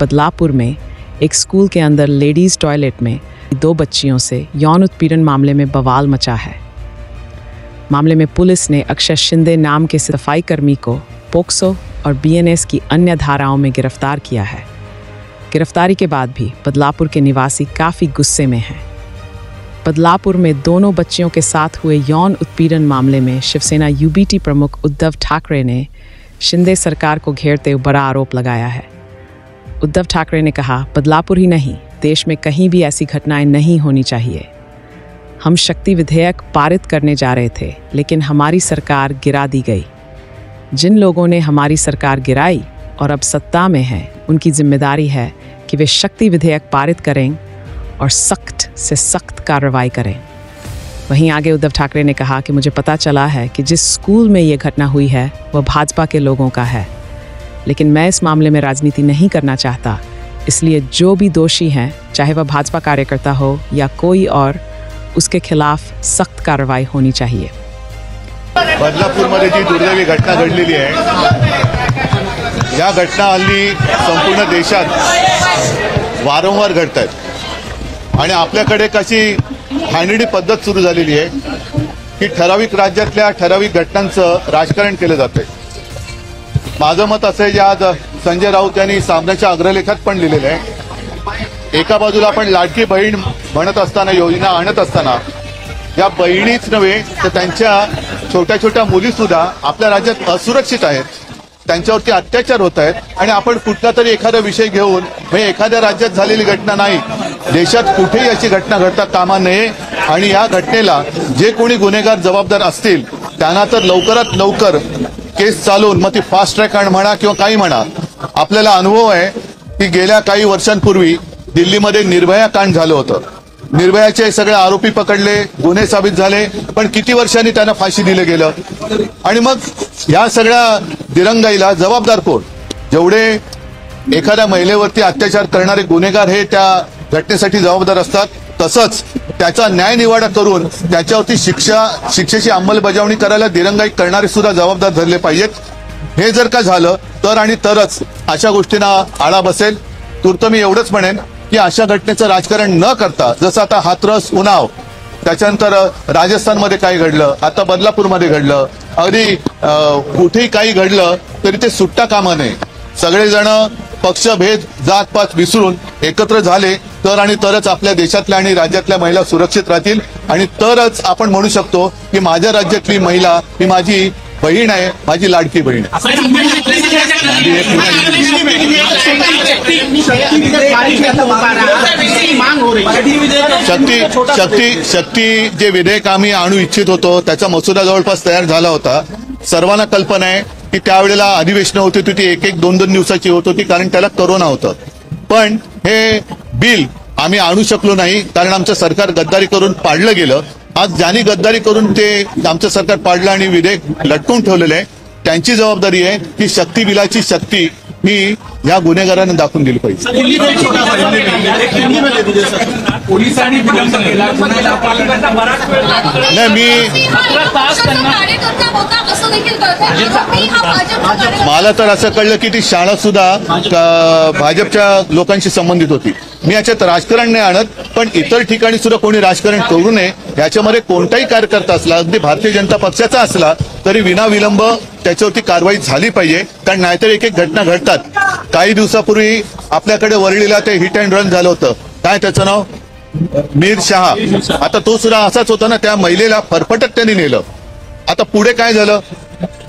बदलापुर में एक स्कूल के अंदर लेडीज़ टॉयलेट में 2 बच्चियों से यौन उत्पीड़न मामले में बवाल मचा है। मामले में पुलिस ने अक्षय शिंदे नाम के सफाई कर्मी को पोक्सो और बीएनएस की अन्य धाराओं में गिरफ्तार किया है। गिरफ्तारी के बाद भी बदलापुर के निवासी काफ़ी गुस्से में हैं। बदलापुर में दोनों बच्चियों के साथ हुए यौन उत्पीड़न मामले में शिवसेना यूबीटी प्रमुख उद्धव ठाकरे ने शिंदे सरकार को घेरते हुए बड़ा आरोप लगाया है। उद्धव ठाकरे ने कहा, बदलापुर ही नहीं, देश में कहीं भी ऐसी घटनाएं नहीं होनी चाहिए। हम शक्ति विधेयक पारित करने जा रहे थे, लेकिन हमारी सरकार गिरा दी गई। जिन लोगों ने हमारी सरकार गिराई और अब सत्ता में हैं, उनकी जिम्मेदारी है कि वे शक्ति विधेयक पारित करें और सख्त से सख्त कार्रवाई करें। वहीं आगे उद्धव ठाकरे ने कहा कि मुझे पता चला है कि जिस स्कूल में ये घटना हुई है वह भाजपा के लोगों का है, लेकिन मैं इस मामले में राजनीति नहीं करना चाहता। इसलिए जो भी दोषी हैं, चाहे वह भाजपा कार्यकर्ता हो या कोई और, उसके खिलाफ सख्त कार्रवाई होनी चाहिए। बदलापूरमध्ये जी दुर्दैवी घटना घडलेली आहे, या घटना हल्ली संपूर्ण देशात वारंवार घडत आहेत आणि आपल्याकडे कशी हाणडी पद्धत सुरू झालेली आहे की ठराविक राज्यातल्या ठराविक घटनांचं राजकारण केलं जातंय। माझं मत असं आहे, आज संजय राऊत यांनी सामनाच्या अग्रलेखात पण लिहिलेलं आहे, एका बाजूला आपण लाडकी बहीण म्हणत असताना, योजना आणत असताना, या बहिणीच नव्हे तर त्यांच्या छोट्या छोट्या मुली सुद्धा आपल्या राज्यात असुरक्षित आहेत, त्यांच्यावरती अत्याचार होत आहेत आणि आपण कुठला तरी एखादा विषय घेऊन म्हणजे एखाद्या राज्यात झालेली घटना नाही, देशात कुठेही अशी घटना घडता कामा नये आणि या घटनेला जे कोणी गुन्हेगार जबाबदार असतील त्यांना तर लवकरात लवकर केस चालवून मग ती फास्ट ट्रॅक म्हणा किंवा काही म्हणा। आपल्याला अनुभव आहे की गेल्या काही वर्षांपूर्वी दिल्लीमध्ये निर्भया कांड झालं होतं। निर्भयाचे सगळे आरोपी पकडले, गुन्हे साबित झाले, पण किती वर्षांनी त्यांना फाशी दिलं गेलं आणि मग या सगळ्या दिरंगाईला जबाबदार कोण? जेवढे एखाद्या महिलेवरती अत्याचार करणारे गुन्हेगार हे त्या घटनेसाठी जबाबदार असतात, तसंच त्याचा न्याय निवाडा करून त्याच्यावरती शिक्षेची अंमलबजावणी करायला दिरंगाई करणारे सुद्धा जबाबदार धरले पाहिजेत। हे जर का झालं तर आणि तरच अशा गोष्टींना आळा बसेल। तूर्त मी एवढंच म्हणेन की अशा घटनेचं राजकारण न करता, जसं आता हाथरस, उन्नाव, त्याच्यानंतर राजस्थानमध्ये काय घडलं, आता बदलापूरमध्ये घडलं, अगदी कुठेही काही घडलं तरी ते सुट्टा कामा नये। सगळेजण पक्षभेद, जातपात विसरून एकत्र झाले तर आणि तरच आपल्या देशातल्या आणि राज्यातल्या महिला सुरक्षित राहतील आणि तरच आपण म्हणू शकतो की माझ्या राज्यातली महिला ही माझी बहीण आहे, माझी लाडकी बहीण आहे। शक्ती जे विधेयक आम्ही आणू इच्छित होतो त्याचा मसुदा जवळपास तयार झाला होता। सर्वांना कल्पना आहे की त्यावेळेला अधिवेशनं होती ती 1-2 दिवसाची होत होती, कारण त्याला कोरोना होतं। पण हे बिल आम्ही आणू शकलो नाही कारण आमचं सरकार गद्दारी करून पाडलं गेलं। आज ज्यांनी गद्दारी करून ते आमचं सरकार पाडलं आणि विधेयक लटकून ठेवलेलं आहे, त्यांची जबाबदारी आहे की शक्ती बिलाची शक्ती ही या गुन्हेगारांना दाखवून दिली पाहिजे। मला तर असं कळलं की ती शाळा सुद्धा भाजपच्या लोकांशी संबंधित होती। मी याच्यात राजकारण नाही आणत, पण इतर ठिकाणी सुद्धा कोणी राजकारण करू नये। याच्यामध्ये कोणताही कार्यकर्ता असला, अगदी भारतीय जनता पक्षाचा असला तरी विनाविलंब त्याच्यावरती कारवाई झाली पाहिजे, कारण नाहीतर एक घटना घडतात। काही दिवसापूर्वी आपल्याकडे वरळीला ते हिट अँड रन झालं होतं, काय त्याचं नाव, मीर शहा, आता तो सुद्धा असाच होता ना, त्या महिलेला फरफटत त्यांनी नेलं। आता पुढे काय झालं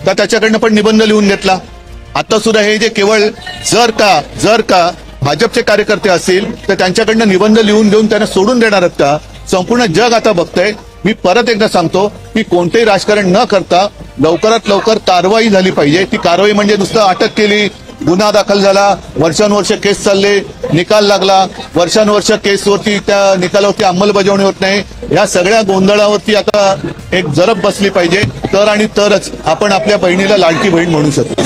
तर त्याच्याकडनं पण निबंध लिहून घेतला। आता सुद्धा हे जे केवळ जर का भाजपचे कार्यकर्ते असतील तर त्यांच्याकडनं निबंध लिहून घेऊन त्यांना सोडून देणार आहेत का? संपूर्ण जग आता बघतंय। मी परत एकदा सांगतो की कोणतेही राजकारण न करता लवकरात लवकर कारवाई झाली पाहिजे। ती कारवाई म्हणजे नुसतं अटक केली, गुन्हा दाखल झाला, वर्षानुवर्ष केस चालले, निकाल लागला, वर्षानुवर्ष केसवरती त्या निकालावरती अंमलबजावणी होत नाही, या सगळ्या गोंधळावरती आता एक जरब बसली पाहिजे, तर आणि तरच आपण आपल्या बहिणीला लाडकी बहीण म्हणू शकतो।